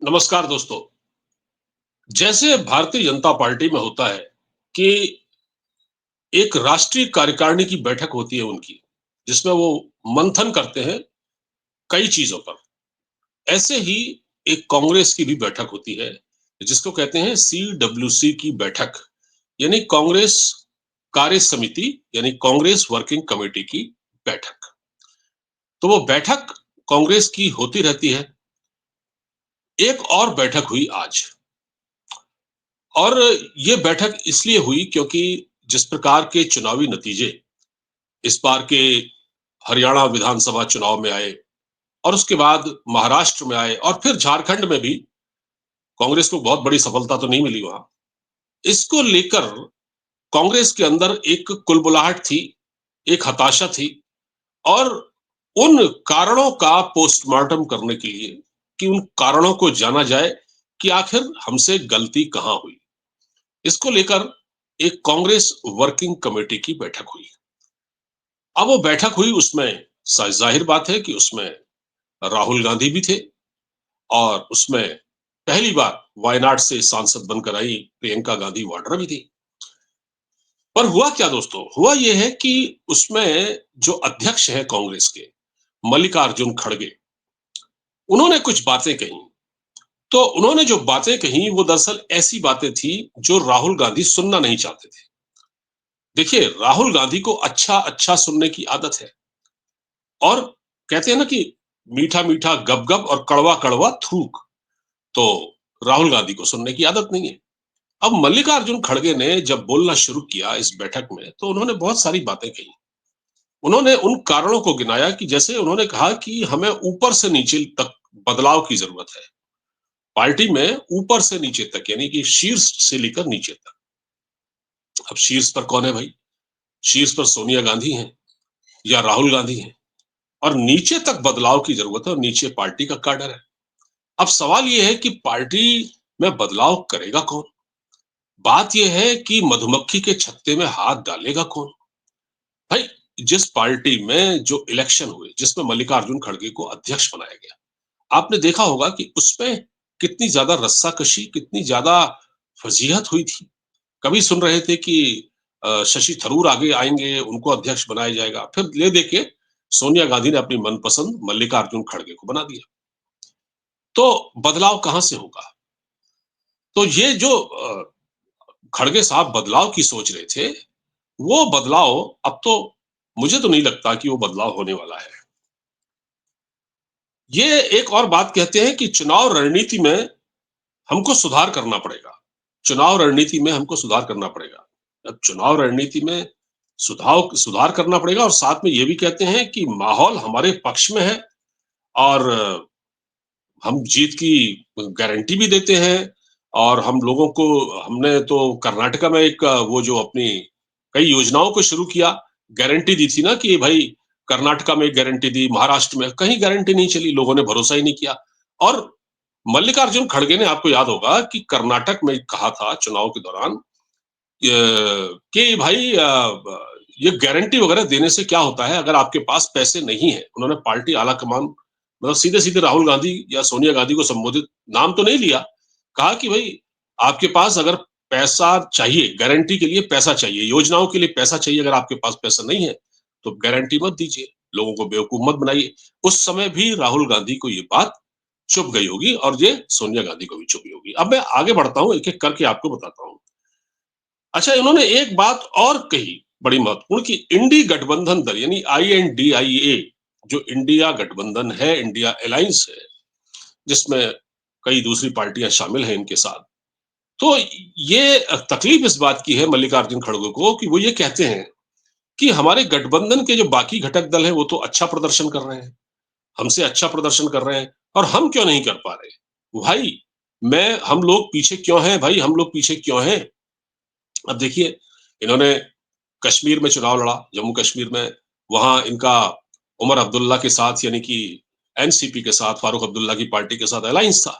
नमस्कार दोस्तों। जैसे भारतीय जनता पार्टी में होता है कि एक राष्ट्रीय कार्यकारिणी की बैठक होती है उनकी, जिसमें वो मंथन करते हैं कई चीजों पर। ऐसे ही एक कांग्रेस की भी बैठक होती है, जिसको कहते हैं सीडब्ल्यूसी की बैठक, यानी कांग्रेस कार्य समिति, यानी कांग्रेस वर्किंग कमेटी की बैठक। तो वो बैठक कांग्रेस की होती रहती है। एक और बैठक हुई आज, और ये बैठक इसलिए हुई क्योंकि जिस प्रकार के चुनावी नतीजे इस बार के हरियाणा विधानसभा चुनाव में आए, और उसके बाद महाराष्ट्र में आए, और फिर झारखंड में भी कांग्रेस को बहुत बड़ी सफलता तो नहीं मिली वहां। इसको लेकर कांग्रेस के अंदर एक कुलबुलाहट थी, एक हताशा थी, और उन कारणों का पोस्टमार्टम करने के लिए, कि उन कारणों को जाना जाए कि आखिर हमसे गलती कहां हुई, इसको लेकर एक कांग्रेस वर्किंग कमेटी की बैठक हुई। अब वो बैठक हुई, उसमें जाहिर बात है कि उसमें राहुल गांधी भी थे, और उसमें पहली बार वायनाड से सांसद बनकर आई प्रियंका गांधी वाड्रा भी थी। पर हुआ क्या दोस्तों, हुआ ये है कि उसमें जो अध्यक्ष हैं कांग्रेस के, मल्लिकार्जुन खड़गे, उन्होंने कुछ बातें कही। तो उन्होंने जो बातें कही वो दरअसल ऐसी बातें थी जो राहुल गांधी सुनना नहीं चाहते थे। देखिए, राहुल गांधी को अच्छा अच्छा सुनने की आदत है, और कहते हैं ना कि मीठा मीठा गप गप और कड़वा कड़वा थूक। तो राहुल गांधी को सुनने की आदत नहीं है। अब मल्लिकार्जुन खड़गे ने जब बोलना शुरू किया इस बैठक में, तो उन्होंने बहुत सारी बातें कही। उन्होंने उन कारणों को गिनाया, कि जैसे उन्होंने कहा कि हमें ऊपर से नीचे तक बदलाव की जरूरत है। पार्टी में ऊपर से नीचे तक, यानी कि शीर्ष से लेकर नीचे तक। अब शीर्ष पर कौन है भाई? शीर्ष पर सोनिया गांधी हैं या राहुल गांधी हैं, और नीचे तक बदलाव की जरूरत है, और नीचे पार्टी का कैडर है। अब सवाल यह है कि पार्टी में बदलाव करेगा कौन? बात यह है कि मधुमक्खी के छत्ते में हाथ डालेगा कौन? भाई, जिस पार्टी में जो इलेक्शन हुए, जिसमें मल्लिकार्जुन खड़गे को अध्यक्ष बनाया गया, आपने देखा होगा कि उसमें कितनी ज्यादा रस्साकशी, कितनी ज्यादा फजीहत हुई थी। कभी सुन रहे थे कि शशि थरूर आगे आएंगे, उनको अध्यक्ष बनाया जाएगा, फिर ले देके सोनिया गांधी ने अपनी मनपसंद मल्लिकार्जुन खड़गे को बना दिया। तो बदलाव कहां से होगा? तो ये जो खड़गे साहब बदलाव की सोच रहे थे, वो बदलाव अब तो मुझे तो नहीं लगता कि वो बदलाव होने वाला है। ये एक और बात कहते हैं कि चुनाव रणनीति में हमको सुधार करना पड़ेगा। चुनाव रणनीति में हमको सुधार करना पड़ेगा। अब चुनाव रणनीति में सुधार करना पड़ेगा, और साथ में ये भी कहते हैं कि माहौल हमारे पक्ष में है, और हम जीत की गारंटी भी देते हैं। और हम लोगों को, हमने तो कर्नाटका में एक वो जो अपनी कई योजनाओं को शुरू किया, गारंटी दी थी ना कि भाई, कर्नाटका में एक गारंटी दी, महाराष्ट्र में कहीं गारंटी नहीं चली, लोगों ने भरोसा ही नहीं किया। और मल्लिकार्जुन खड़गे ने, आपको याद होगा कि कर्नाटक में कहा था चुनाव के दौरान कि भाई, ये गारंटी वगैरह देने से क्या होता है अगर आपके पास पैसे नहीं है। उन्होंने पार्टी आला कमान, मतलब सीधे सीधे राहुल गांधी या सोनिया गांधी को संबोधित, नाम तो नहीं लिया, कहा कि भाई, आपके पास अगर पैसा चाहिए, गारंटी के लिए पैसा चाहिए, योजनाओं के लिए पैसा चाहिए, अगर आपके पास पैसा नहीं है तो गारंटी मत दीजिए, लोगों को बेवकूफ मत बनाइए। उस समय भी राहुल गांधी को ये बात चुभ गई होगी, और ये सोनिया गांधी को भी चुभी होगी। अब मैं आगे बढ़ता हूं, एक एक करके आपको बताता हूं। अच्छा, इन्होंने एक बात और कही, बड़ी महत्वपूर्ण, कि इंडी गठबंधन दल, यानी INDIA, जो इंडिया गठबंधन है, इंडिया अलायंस है, जिसमें कई दूसरी पार्टियां शामिल हैं इनके साथ। तो ये तकलीफ इस बात की है मल्लिकार्जुन खड़गे को, कि वो ये कहते हैं कि हमारे गठबंधन के जो बाकी घटक दल हैं वो तो अच्छा प्रदर्शन कर रहे हैं, हमसे अच्छा प्रदर्शन कर रहे हैं, और हम क्यों नहीं कर पा रहे? भाई, मैं हम लोग पीछे क्यों हैं भाई, हम लोग पीछे क्यों हैं? अब देखिए, इन्होंने कश्मीर में चुनाव लड़ा, जम्मू कश्मीर में, वहां इनका उमर अब्दुल्ला के साथ, यानी कि एनसीपी के साथ, फारूक अब्दुल्ला की पार्टी के साथ अलायंस था।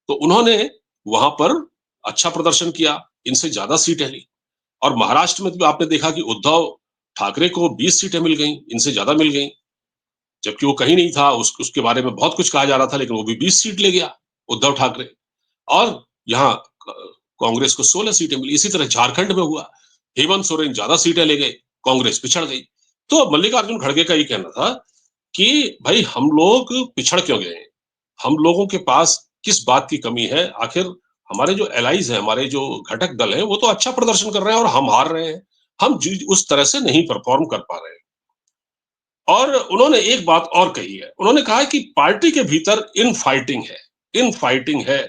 तो उन्होंने वहां पर अच्छा प्रदर्शन किया, इनसे ज्यादा सीटें ली। और महाराष्ट्र में तो आपने देखा कि उद्धव ठाकरे को 20 सीटें मिल गई, इनसे ज्यादा मिल गई, जबकि वो कहीं नहीं था, उसके बारे में बहुत कुछ कहा जा रहा था, लेकिन वो भी 20 सीट ले गया। उद्धव ठाकरे, और यहाँ कांग्रेस को 16 सीटें मिली। इसी तरह झारखंड में हुआ, हेमंत सोरेन ज्यादा सीटें ले गए, कांग्रेस पिछड़ गई। तो मल्लिकार्जुन खड़गे का ये कहना था कि भाई हम लोग पिछड़ क्यों गए हैं, हम लोगों के पास किस बात की कमी है, आखिर हमारे जो एलाइज हैं, हमारे जो घटक दल हैं, वो तो अच्छा प्रदर्शन कर रहे हैं और हम हार रहे हैं, हम उस तरह से नहीं परफॉर्म कर पा रहे हैं। और उन्होंने एक बात और कही है, उन्होंने कहा है कि पार्टी के भीतर इन फाइटिंग है, इन फाइटिंग है।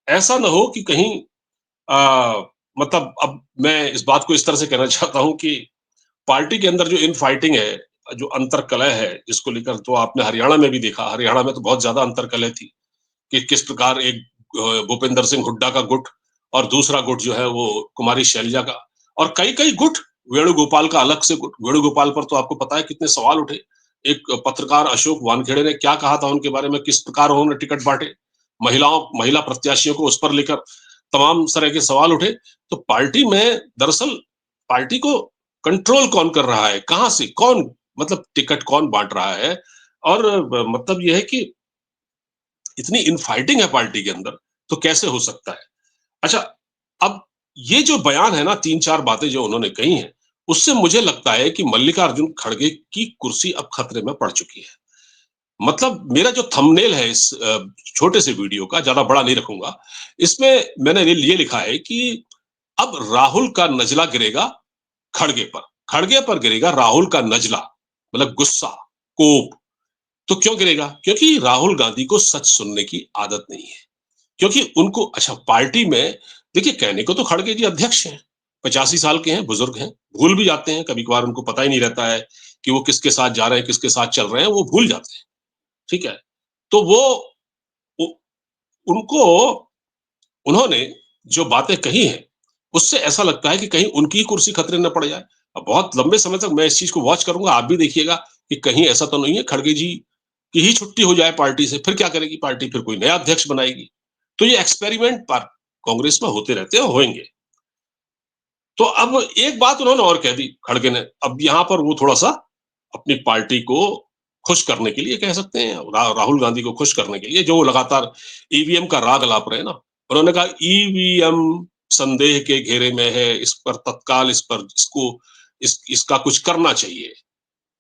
ऐसा ना हो कि कहीं मतलब अब मैं इस बात को इस तरह से कहना चाहता हूँ कि पार्टी के अंदर जो इन फाइटिंग है, जो अंतर्कलह है, जिसको लेकर तो आपने हरियाणा में भी देखा, हरियाणा में तो बहुत ज्यादा अंतर्कलह थी कि किस प्रकार एक भूपेंद्र सिंह हुड्डा का गुट और दूसरा गुट जो है वो कुमारी शैलजा का, और कई कई गुट, वेणुगोपाल का अलग से गुट। वेणुगोपाल पर तो आपको पता है कितने सवाल उठे। एक पत्रकार अशोक वानखेड़े ने क्या कहा था उनके बारे में, किस प्रकार उन्होंने टिकट बांटे, महिला प्रत्याशियों को उस पर लेकर तमाम तरह के सवाल उठे। तो पार्टी में दरअसल पार्टी को कंट्रोल कौन कर रहा है, कहां से कौन, मतलब टिकट कौन बांट रहा है, और मतलब यह है कि इतनी इनफाइटिंग है पार्टी के अंदर, तो कैसे हो सकता है? अच्छा, अब ये जो बयान है ना, 3-4 बातें जो उन्होंने कही हैं, उससे मुझे लगता है कि मल्लिकार्जुन खड़गे की कुर्सी अब खतरे में पड़ चुकी है। मतलब मेरा जो थंबनेल है इस छोटे से वीडियो का, ज़्यादा बड़ा नहीं रखूँगा, इसमें मैंने ये लिखा है कि अब राहुल का नजला गिरेगा खड़गे पर। खड़गे पर गिरेगा राहुल का नजला, मतलब गुस्सा, कोप। तो क्यों गिरेगा? क्योंकि राहुल गांधी को सच सुनने की आदत नहीं है। क्योंकि उनको अच्छा पार्टी में देखिए, कहने को तो खड़गे जी अध्यक्ष हैं, 85 साल के हैं, बुजुर्ग हैं, भूल भी जाते हैं, कभी-कभार उनको पता ही नहीं रहता है कि वो किसके साथ जा रहे हैं, किसके साथ चल रहे हैं, वो भूल जाते हैं, ठीक है? तो उ उनको उन्होंने जो बातें कही हैं, उससे ऐसा लगता है कि कहीं उनकी ही कुर्सी खतरे में पड़ जाए। अब बहुत लंबे समय तक मैं इस चीज़ को वॉच करूँगा, आप भी देखिएगा कि कहीं ऐसा तो नहीं है खड़गे जी की ही छुट्टी हो जाए पार्टी से, फिर क्या करेगी पार्टी? फिर कोई नया अध्यक्ष बनाएगी। तो ये एक्सपेरिमेंट पर कांग्रेस में होते रहते हैं, होंगे। तो अब एक बात उन्होंने और कह दी खड़गे ने, अब यहाँ पर वो थोड़ा-सा अपनी पार्टी को खुश करने के लिए कह सकते हैं, राहुल गांधी को खुश करने के लिए, जो लगातार ईवीएम का राग अलाप रहे हैं ना, उन्होंने कहा ईवीएम संदेह के घेरे में है, इस पर तत्काल इस पर इसको इसका कुछ करना चाहिए,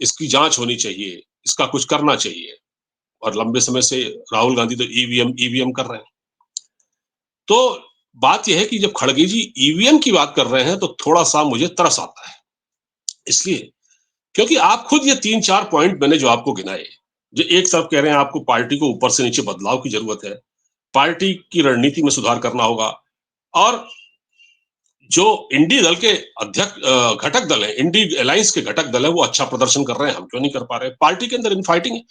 इसकी जाँच होनी चाहिए, इसका कुछ करना चाहिए, और लंबे समय से राहुल गांधी तो ईवीएम ईवीएम कर रहे हैं। तो बात ये है कि जब खड़गे जी ईवीएम की बात कर रहे हैं तो थोड़ा-सा मुझे तरस आता है। इसलिए क्योंकि आप खुद ये 3-4 पॉइंट मैंने जो आपको गिनाए, जो एक तरफ कह रहे हैं आपको पार्टी को ऊपर से नीचे बदलाव की ज़रूरत है, पार्टी की रणनीति में सुधार करना होगा, और जो इंडी दल के घटक दल हैं, इंडी अलायंस के घटक दल हैं, वो अच्छा प्रदर्शन कर रहे हैं, हम क्यों नहीं कर पा रहे हैं? पार्टी के अंदर इनफाइटिंग है।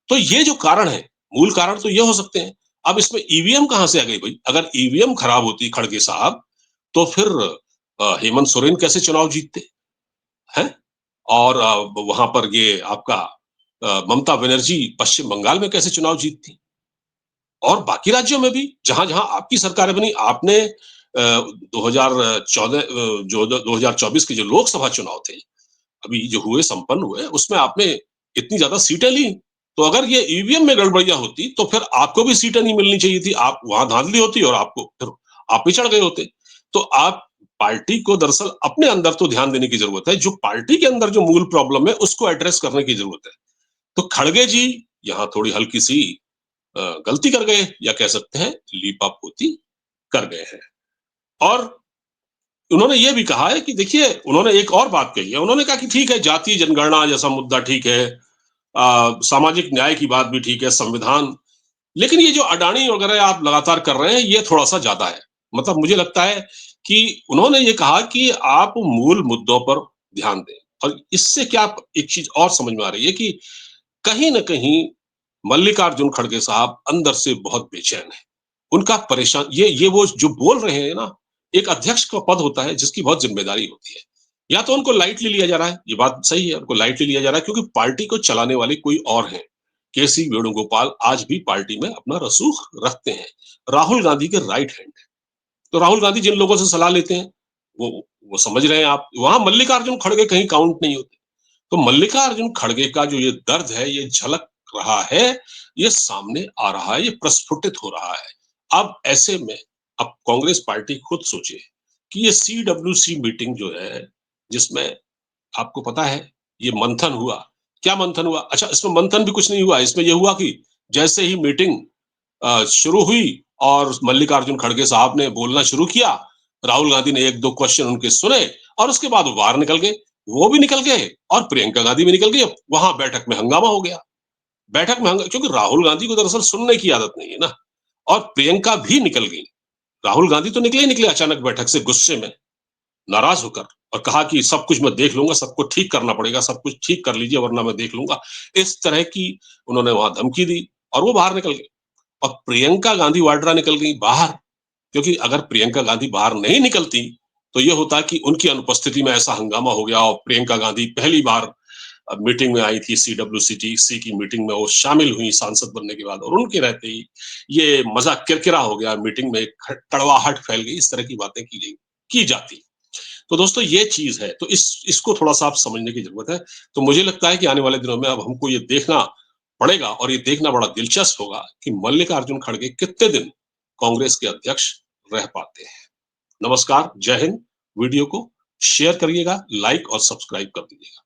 तो ये जो कारण है, मूल कारण तो ये हो सकते हैं। अब इसमें ईवीएम कहाँ से आ गई भई? अगर ईवीएम खराब होती खड़गे साहब, तो फिर हेमंत सोरेन कैसे चुनाव जीतते, हैं? और वहाँ पर ये आपका ममता बनर्जी पश्चिम बंगाल में कैसे चुनाव जीतती? और बाकी राज्यों में भी जहां-जहां आपकी सरकारें बनी, आपने 2014 जो 2024 के जो लोकसभा चुनाव थे, अभी जो हुए संपन्न हुए, उसमें आपने इतनी ज्यादा सीटें ली। तो अगर ये ईवीएम में गड़बड़ियां होती तो फिर आपको भी सीटें नहीं मिलनी चाहिए थी, आप वहां धांधली होती और आपको फिर आप पिछड़ गए होते। तो आप पार्टी को दरअसल अपने अंदर तो ध्यान देने की जरूरत है, जो पार्टी के अंदर जो मूल प्रॉब्लम है उसको एड्रेस करने की जरूरत है। तो खड़गे जी यहाँ थोड़ी हल्की सी गलती कर गए, या कह सकते हैं लीपापोती कर गए हैं। और उन्होंने ये भी कहा है कि देखिए, उन्होंने एक और बात कही है, उन्होंने कहा कि ठीक है, जातीय जनगणना जैसा मुद्दा ठीक है, सामाजिक न्याय की बात भी ठीक है, संविधान, लेकिन ये जो अडानी वगैरह आप लगातार कर रहे हैं, ये थोड़ा-सा ज़्यादा है। मतलब मुझे लगता है कि उन्होंने ये कहा कि आप मूल मुद्दों पर ध्यान दें, और इससे क्या एक चीज़ और समझ में आ रही है कि कहीं न कहीं मल्लिकार्जुन खड़गे साहब अंदर से बहुत बेचैन हैं। उनका परेशान ये वो जो बोल रहे हैं ना, एक अध्यक्ष का पद होता है जिसकी बहुत ज़िम्मेदारी होती है। या तो उनको लाइटली लिया जा रहा है, ये बात सही है, उनको लाइटली लिया जा रहा है क्योंकि पार्टी को चलाने वाले कोई और हैं। केसी वेणुगोपाल आज भी पार्टी में अपना रसूख रखते हैं। राहुल गांधी के राइट हैंड है। तो राहुल गांधी जिन लोगों से सलाह लेते हैं, वो वो समझ रहे हैं आप, वहां मल्लिकार्जुन खड़गे कहीं काउंट नहीं होते। तो मल्लिकार्जुन खड़गे का जो ये दर्द है, ये झलक रहा है, ये सामने आ रहा है, ये प्रस्फुटित हो रहा है। अब ऐसे में अब कांग्रेस पार्टी खुद सोचे कि ये सीडब्ल्यूसी मीटिंग जो है, जिसमें आपको पता है ये मंथन हुआ। क्या मंथन हुआ? अच्छा, इसमें मंथन भी कुछ नहीं हुआ, इसमें ये हुआ कि जैसे ही मीटिंग शुरू हुई और मल्लिकार्जुन खड़गे साहब ने बोलना शुरू किया, राहुल गांधी ने 1-2 क्वेश्चन उनके सुने और उसके बाद वो बाहर निकल गए। वो भी निकल गए और प्रियंका गांधी भी निकल गई। वहां बैठक में हंगामा हो गया। बैठक में क्योंकि राहुल गांधी को दरअसल सुनने की आदत नहीं है ना, और प्रियंका भी निकल गई। राहुल गांधी तो निकले ही निकले अचानक बैठक से गुस्से में, नाराज होकर, और कहा कि सब कुछ मैं देख लूंगा, सबको ठीक करना पड़ेगा, सब कुछ ठीक कर लीजिए वरना मैं देख लूंगा। इस तरह की उन्होंने वहां धमकी दी और वो बाहर निकल गए। और प्रियंका गांधी वाड्रा निकल गई बाहर, क्योंकि अगर प्रियंका गांधी बाहर नहीं निकलती तो ये होता कि उनकी अनुपस्थिति में ऐसा हंगामा हो गया और प्रियंका गांधी पहली बार मीटिंग में आई थी, सीडब्ल्यूसी की मीटिंग में वो शामिल हुई सांसद बनने के बाद, और उनके रहते ही ये मजाक किरकिरा हो गया, मीटिंग में कड़वाहट फैल गई, इस तरह की बातें की जाती। तो दोस्तों ये चीज है, तो इसको थोड़ा सा आप समझने की जरूरत है। तो मुझे लगता है कि आने वाले दिनों में अब हमको ये देखना पड़ेगा, और ये देखना बड़ा दिलचस्प होगा कि मल्लिकार्जुन खड़गे कितने दिन कांग्रेस के अध्यक्ष रह पाते हैं। नमस्कार, जय हिंद। वीडियो को शेयर करिएगा, लाइक और सब्सक्राइब कर दीजिएगा।